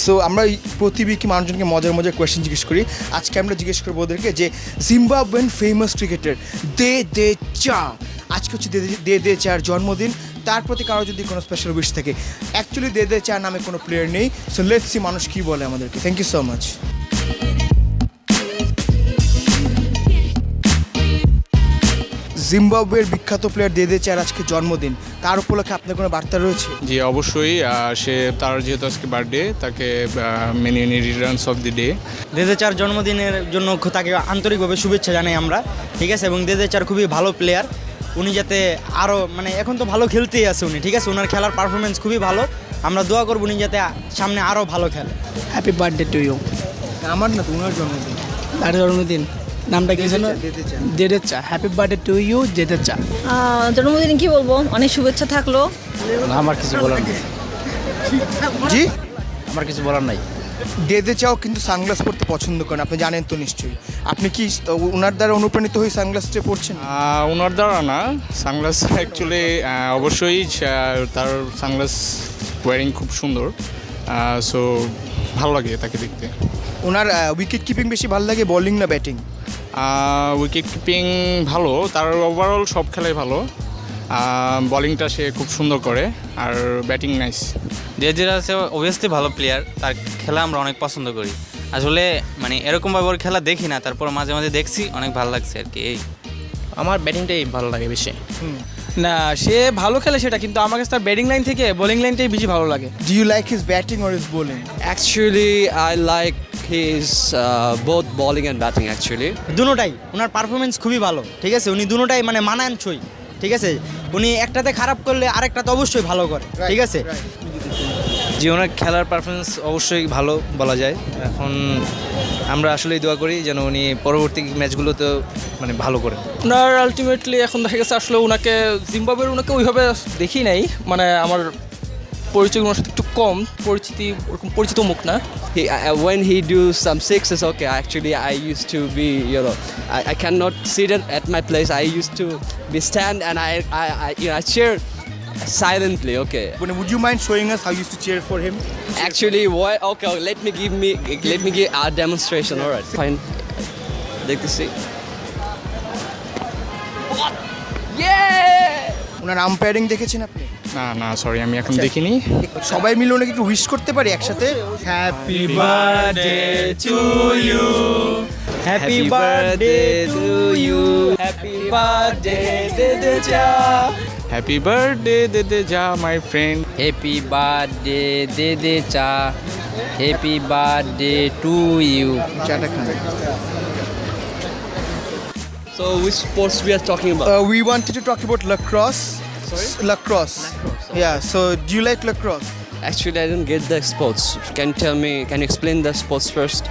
So আমরা প্রতি উইকে মানুষজনকে মজার মজার কোয়েশ্চেন জিজ্ঞেস করি। আজকে আমরা জিজ্ঞেস করবো ওদেরকে যে জিম্বাবুয়েন ফেমাস ক্রিকেটার দে চা, আজকে হচ্ছে দে চার জন্মদিন, তার প্রতি কারো যদি কোনো স্পেশাল উইশ থাকে। অ্যাকচুয়ালি দে চা নামে কোনো প্লেয়ার নেই। সো লেটস সি মানুষ কী বলে আমাদেরকে। Thank you so much. জিম্বাবুয়ের বিখ্যাত প্লেয়ার দে চার আজকে জন্মদিন, তার উপলক্ষে আপনার কোনো বার্তা রয়েছে? জি অবশ্যই, সে তার যেহেতু আজকে বার্থডে, তাকে many returns of the day. দেদে চার জন্মদিনের জন্য তাকে আন্তরিকভাবে শুভেচ্ছা জানাই আমরা, ঠিক আছে। এবং দেদে চার খুবই ভালো প্লেয়ার, উনি যাতে আরও মানে এখন তো ভালো খেলতেই আছে উনি, ঠিক আছে। ওনার খেলার পারফরমেন্স খুবই ভালো, আমরা দোয়া করবো উনি যাতে সামনে আরও ভালো খেলে। Happy birthday to you. আমার না তো ওনার জন্মদিন। তার জন্মদিন, নামটা কি ছিল? দেদে চা। হ্যাপি বার্থডে টু ইউ দেদে চা। জন্মদিন কি বলবো, অনেক শুভেচ্ছা থাকলো। আমার কিছু বলার নেই, জি আমার কিছু বলার নাই। দে চাও কিন্তু সানগ্লাস পরতে পছন্দ করেন, আপনি জানেন তো নিশ্চয়ই। আপনি কি ওনার দ্বারা অনুপ্রাণিত হয়ে সানগ্লাসটা পরছেন? ওনার দ্বারা না, সানগ্লাস অ্যাকচুয়ালি অবশ্যই তার সানগ্লাস ওয়ারিং খুব সুন্দর, সো ভালো লাগে তাকে দেখতে। ওনার উইকেট কিপিং বেশি ভালো লাগে, বোলিং না ব্যাটিং? উইকেট কিপিং ভালো, তার ওভারঅল সব খেলাই ভালো। বোলিংটা সে খুব সুন্দর করে, আর ব্যাটিং নাইস। দেজিরা হচ্ছে অবভিয়াসলি ভালো প্লেয়ার, তার খেলা আমরা অনেক পছন্দ করি। আসলে মানে এরকমভাবে ওর খেলা দেখি না, তারপর মাঝে মাঝে দেখছি, অনেক ভালো লাগছে আর কি। এই আমার ব্যাটিংটাই ভালো লাগে বেশি। না, সে ভালো খেলে সেটা, কিন্তু আমার কাছে তার ব্যাটিং লাইন থেকে বোলিং লাইনটাই বেশি ভালো লাগে। Do you like his batting or his bowling? Actually, I like his both bowling and batting actually. দুটোটাই ওনার পারফরমেন্স খুবই ভালো, ঠিক আছে। উনি দুটোটাই মানে মানানসই, ঠিক আছে। উনি একটাতে খারাপ করলে আরেকটাতে অবশ্যই ভালো করে, ঠিক আছে। যে ওনার খেলার পারফরমেন্স অবশ্যই ভালো বলা যায়। এখন আমরা আসলেই দোয়া করি যেন উনি পরবর্তী ম্যাচগুলোতেও মানে ভালো করেন। ওনার আলটিমেটলি এখন দেখা গেছে আসলে ওনাকে জিম্বাবুয়ের ওনাকে ওইভাবে দেখি নাই, মানে আমার পরিচয় ওনার সাথে একটু কম, ওরকম পরিচিত মুখ না। When he do some sixes, okay, actually I used to be, I cannot sit at my place. I used to be stand and I cheer silently, okay. Would you mind showing us how you used to cheer for him? Actually, what? Okay, let me give a demonstration. All right, fine. Take the seat. Owner umpiring দেখেছেন আপনি? না sorry, আমি এখন দেখিনি। সবাই মিলে ওনাকে একটু উইশ করতে পারি একসাথে? Happy birthday to you, happy birthday to you, happy birthday দেদে চা, হ্যাপি বার্থডে দে যা মাই ফ্রেন্ড। হ্যাপি বার্থডে দেদে চা, হ্যাপি বার্থডে টু ইউ। চাটা খান। So, which sports we are talking about? We wanted to talk about lacrosse. Sorry? Lacrosse. Yeah, so do you like lacrosse? Actually, I didn't get the sports. Can you explain the sports first?